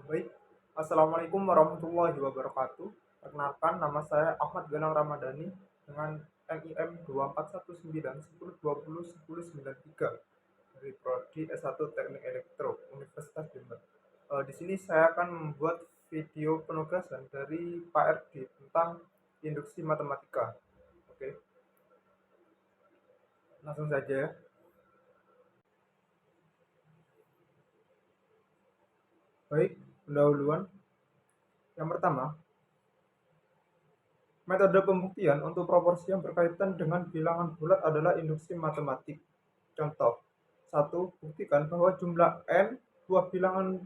Baik, Assalamualaikum warahmatullahi wabarakatuh. Perkenalkan, nama saya Ahmad Ganang Ramadhani dengan NIM 24191011093 dari Prodi S1 Teknik Elektro Universitas Jember. Di sini saya akan membuat video penugasan dari Pak RD tentang induksi matematika. Oke, langsung saja ya. Baik, pendahuluan. Yang pertama, metode pembuktian untuk proporsi yang berkaitan dengan bilangan bulat adalah induksi matematik. Contoh, satu, buktikan bahwa jumlah n buah bilangan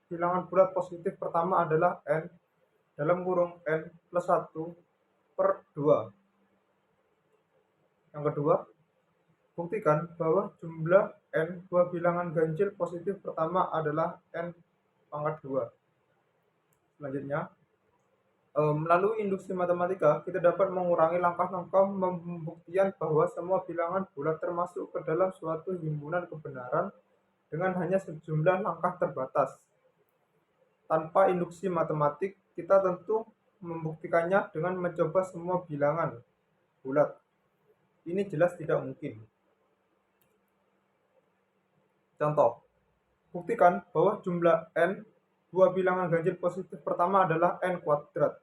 bilangan bulat positif pertama adalah n dalam kurung n plus 1 per 2. Yang kedua, buktikan bahwa jumlah n buah bilangan ganjil positif pertama adalah n pangkat 2. Selanjutnya, melalui induksi matematika, kita dapat mengurangi langkah-langkah pembuktian bahwa semua bilangan bulat termasuk ke dalam suatu himpunan kebenaran dengan hanya sejumlah langkah terbatas. Tanpa induksi matematik, kita tentu membuktikannya dengan mencoba semua bilangan bulat. Ini jelas tidak mungkin. Contoh, buktikan bahwa jumlah n dua bilangan ganjil positif pertama adalah n kuadrat.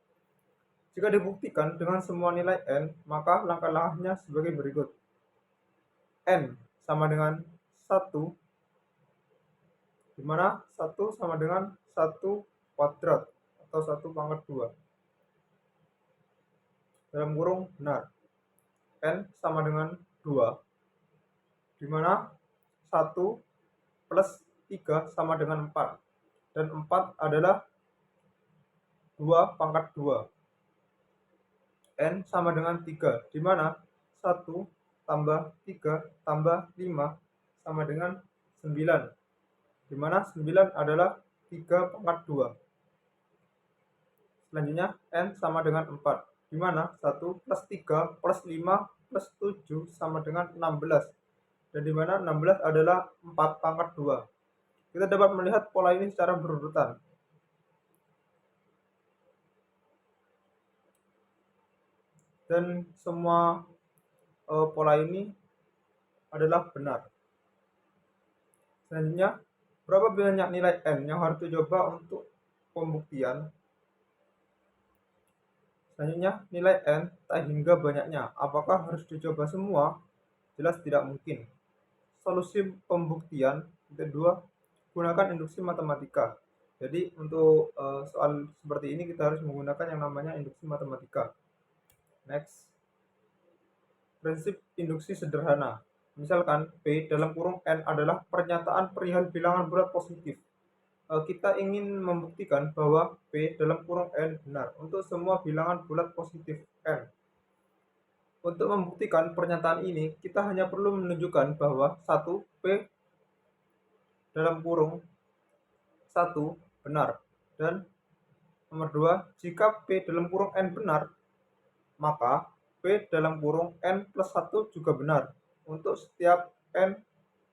Jika dibuktikan dengan semua nilai n, maka langkah-langkahnya sebagai berikut. N sama dengan 1, di mana 1 sama dengan 1 kuadrat atau 1 pangkat 2. Dalam kurung benar. N sama dengan 2, di mana 1 plus 3 sama dengan 4. Dan 4 adalah 2 pangkat 2. N sama dengan 3, di mana 1 tambah 3 tambah 5 sama dengan 9, di mana 9 adalah 3 pangkat 2. Selanjutnya N sama dengan 4, di mana 1 plus 3 plus 5 plus 7 sama dengan 16, dan di mana 16 adalah 4 pangkat 2. Kita dapat melihat pola ini secara berurutan. Dan semua pola ini adalah benar. Selanjutnya, berapa banyak nilai n yang harus dicoba untuk pembuktian? Selanjutnya, nilai n tak hingga banyaknya. Apakah harus dicoba semua? Jelas tidak mungkin. Solusi pembuktian kedua, gunakan induksi matematika. Jadi untuk soal seperti ini kita harus menggunakan yang namanya induksi matematika. Next, prinsip induksi sederhana. Misalkan P dalam kurung N adalah pernyataan perihal bilangan bulat positif. Kita ingin membuktikan bahwa P dalam kurung N benar untuk semua bilangan bulat positif N. Untuk membuktikan pernyataan ini, kita hanya perlu menunjukkan bahwa 1 P dalam kurung 1 benar, dan nomor 2, jika P dalam kurung N benar, maka P dalam kurung N plus 1 juga benar untuk setiap N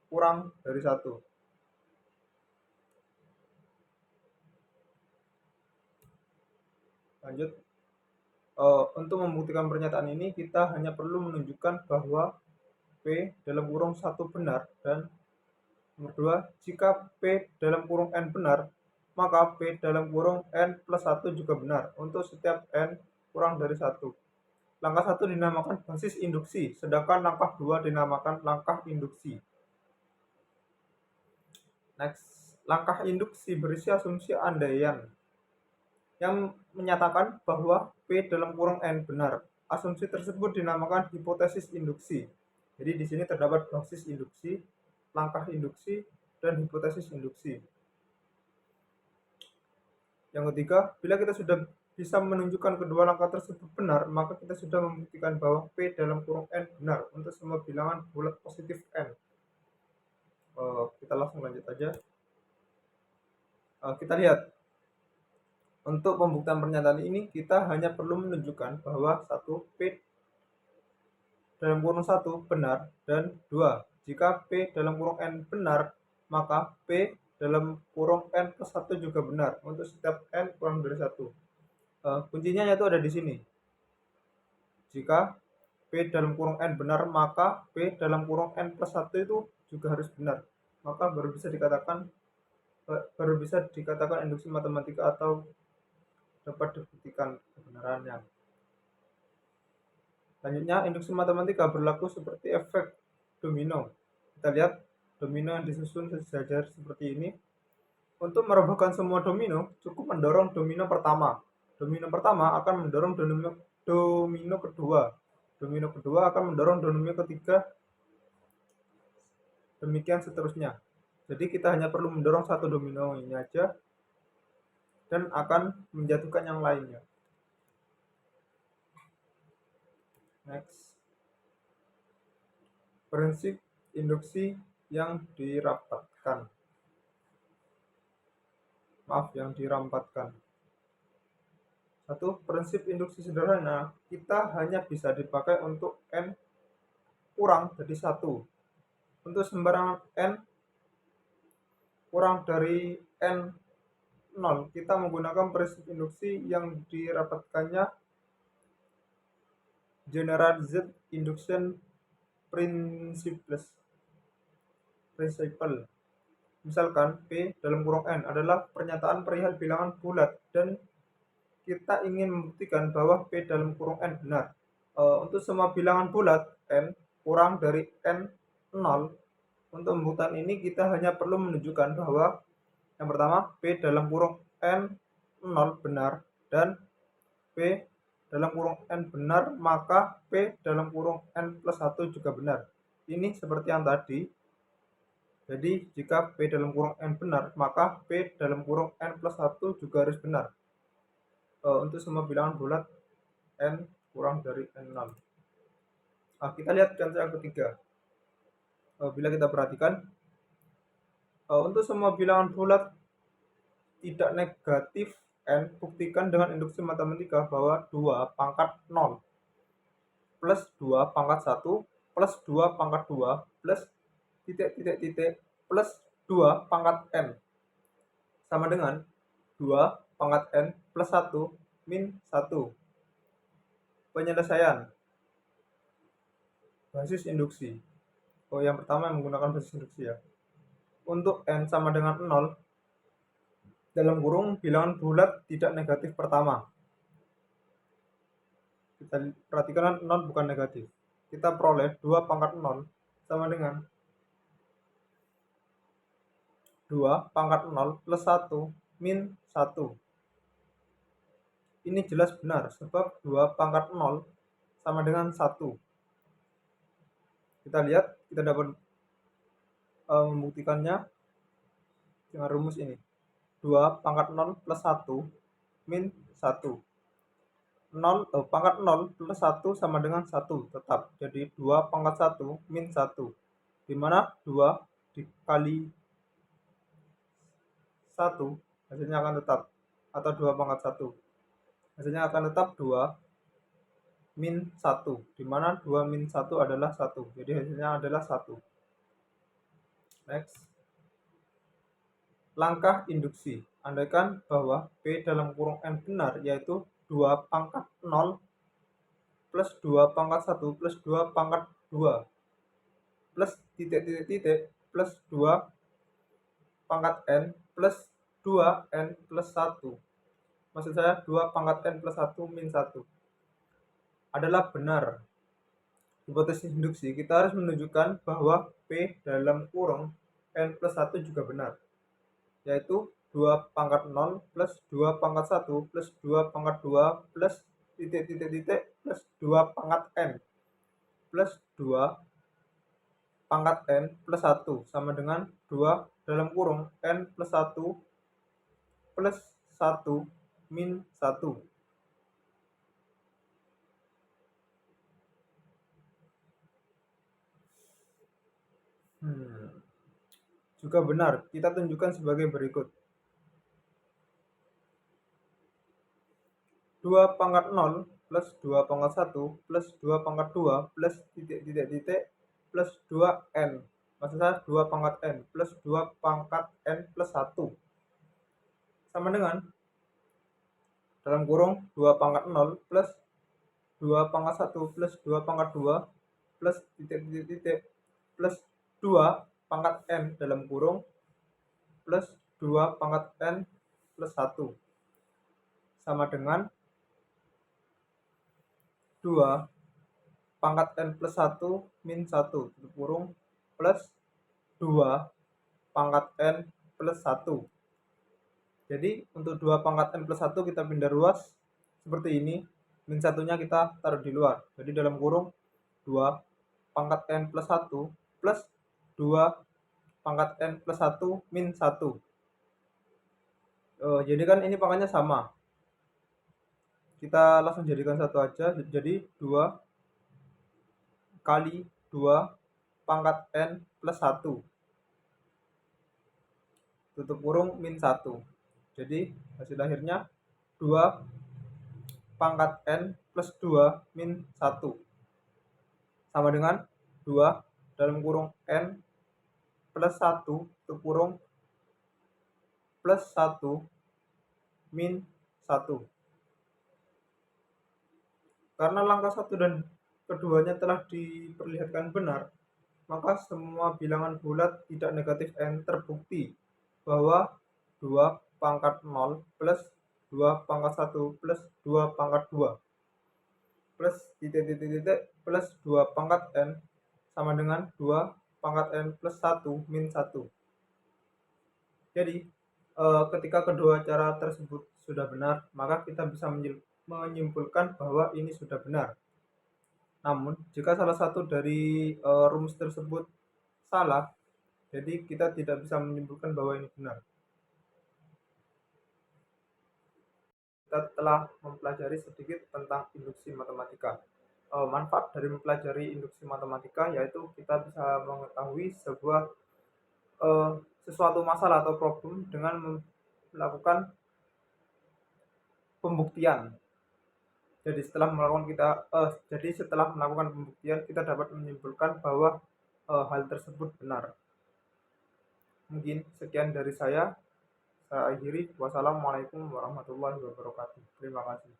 kurang dari 1. Lanjut, untuk membuktikan pernyataan ini kita hanya perlu menunjukkan bahwa P dalam kurung 1 benar, dan nomor 2, jika P dalam kurung N benar, maka P dalam kurung N plus 1 juga benar untuk setiap N kurang dari 1. Langkah 1 dinamakan basis induksi, sedangkan langkah 2 dinamakan langkah induksi. Next, langkah induksi berisi asumsi andaian yang menyatakan bahwa P dalam kurung N benar. Asumsi tersebut dinamakan hipotesis induksi. Jadi di sini terdapat basis induksi, langkah induksi, dan hipotesis induksi. Yang ketiga, bila kita sudah bisa menunjukkan kedua langkah tersebut benar, maka kita sudah membuktikan bahwa P dalam kurung N benar untuk semua bilangan bulat positif N. Kita langsung lanjut aja. Kita lihat. Untuk pembuktian pernyataan ini, kita hanya perlu menunjukkan bahwa 1 P dalam kurung 1 benar, dan 2, jika P dalam kurung N benar, maka P dalam kurung n plus 1 juga benar untuk setiap n kurang dari 1. Kuncinya yaitu ada di sini. Jika P dalam kurung n benar, maka P dalam kurung n plus 1 itu juga harus benar. Maka baru bisa dikatakan induksi matematika atau dapat dibuktikan kebenarannya. Selanjutnya, induksi matematika berlaku seperti efek domino. Kita lihat domino yang disusun sejajar seperti ini. Untuk merobohkan semua domino, cukup mendorong domino pertama. Domino pertama akan mendorong domino kedua. Domino kedua akan mendorong domino ketiga, demikian seterusnya. Jadi kita hanya perlu mendorong satu domino ini aja dan akan menjatuhkan yang lainnya. Next. Prinsip induksi yang dirampatkan. Satu, prinsip induksi sederhana kita hanya bisa dipakai untuk n kurang dari 1. Untuk sembarangan n kurang dari n 0, kita menggunakan prinsip induksi yang dirapatkannya Generalized Induction Principle. Misalkan P dalam kurung n adalah pernyataan perihal bilangan bulat dan kita ingin membuktikan bahwa P dalam kurung n benar. Untuk semua bilangan bulat n kurang dari n 0, untuk pembuktian ini kita hanya perlu menunjukkan bahwa yang pertama P dalam kurung n 0 benar dan P dalam kurung n benar, maka P dalam kurung n plus 1 juga benar. Ini seperti yang tadi. Jadi jika P dalam kurung n benar, maka P dalam kurung n plus 1 juga harus benar. Untuk semua bilangan bulat n kurang dari n0. Kita lihat contoh yang ketiga. Bila kita perhatikan, untuk semua bilangan bulat tidak negatif n, buktikan dengan induksi matematika bahwa 2 pangkat 0 plus 2 pangkat 1 plus 2 pangkat 2 plus titik plus 2 pangkat n sama dengan 2 pangkat n plus 1 min 1. Penyelesaian basis induksi. Yang pertama yang menggunakan basis induksi ya. Untuk n sama dengan 0, dalam kurung bilangan bulat tidak negatif pertama. Kita perhatikan 0 bukan negatif. Kita peroleh 2 pangkat 0 sama dengan 2 pangkat 0 plus 1 min 1. Ini jelas benar sebab 2 pangkat 0 sama dengan 1. Kita lihat, kita dapat membuktikannya dengan rumus ini. 2 pangkat 0 plus 1 min 1. Pangkat 0 plus 1 sama dengan 1 tetap. Jadi 2 pangkat 1 min 1. Dimana 2 dikali 1 hasilnya akan tetap. Atau 2 pangkat 1. Hasilnya akan tetap 2 min 1. Dimana 2 min 1 adalah 1. Jadi hasilnya adalah 1. Next. Langkah induksi. Andaikan bahwa P dalam kurung n benar, yaitu 2 pangkat 0 plus 2 pangkat 1 plus 2 pangkat 2 plus titik plus 2 pangkat n plus 2n plus 1. Maksud saya 2 pangkat n plus 1 min 1 adalah benar. Hipotesis induksi, kita harus menunjukkan bahwa P dalam kurung n plus 1 juga benar, yaitu 2 pangkat 0 plus 2 pangkat 1 plus 2 pangkat 2 plus titik plus 2 pangkat n plus 2 pangkat n plus 1 sama dengan 2 dalam kurung n plus 1 plus 1 min 1. Juga benar, kita tunjukkan sebagai berikut. 2 pangkat 0 plus 2 pangkat 1 plus 2 pangkat 2 plus titik plus 2n maksud saya 2 pangkat N plus 2 pangkat N plus 1 sama dengan dalam kurung 2 pangkat 0 plus 2 pangkat 1 plus 2 pangkat 2 plus titik plus 2 pangkat N dalam kurung plus 2 pangkat N plus 1 sama dengan 2 pangkat N plus 1 min 1 tutup kurung plus 2 pangkat N plus 1. Jadi untuk 2 pangkat N plus 1 kita pindah ruas seperti ini, min 1-nya kita taruh di luar. Jadi dalam kurung 2 pangkat N plus 1 plus 2 pangkat N plus 1 min 1. Jadi kan ini pangkatnya sama. Kita langsung jadikan satu aja, jadi 2 kali 2 pangkat N plus 1 tutup kurung min 1. Jadi hasil akhirnya 2 pangkat N plus 2 min 1 sama dengan 2 dalam kurung N plus 1 tutup kurung plus 1 min 1. Karena langkah 1 dan keduanya telah diperlihatkan benar, maka semua bilangan bulat tidak negatif N terbukti bahwa 2 pangkat 0 plus 2 pangkat 1 plus 2 pangkat 2 plus titik plus 2 pangkat N sama dengan 2 pangkat N plus 1 min 1. Jadi ketika kedua cara tersebut sudah benar, maka kita bisa menyimpulkan bahwa ini sudah benar. Namun jika salah satu dari rumus tersebut salah, jadi kita tidak bisa menyimpulkan bahwa ini benar. Kita telah mempelajari sedikit tentang induksi matematika. Manfaat dari mempelajari induksi matematika yaitu kita bisa mengetahui sesuatu masalah atau problem dengan melakukan pembuktian. Jadi setelah melakukan pembuktian kita dapat menyimpulkan bahwa hal tersebut benar. Mungkin sekian dari saya akhiri. Wassalamualaikum warahmatullahi wabarakatuh. Terima kasih.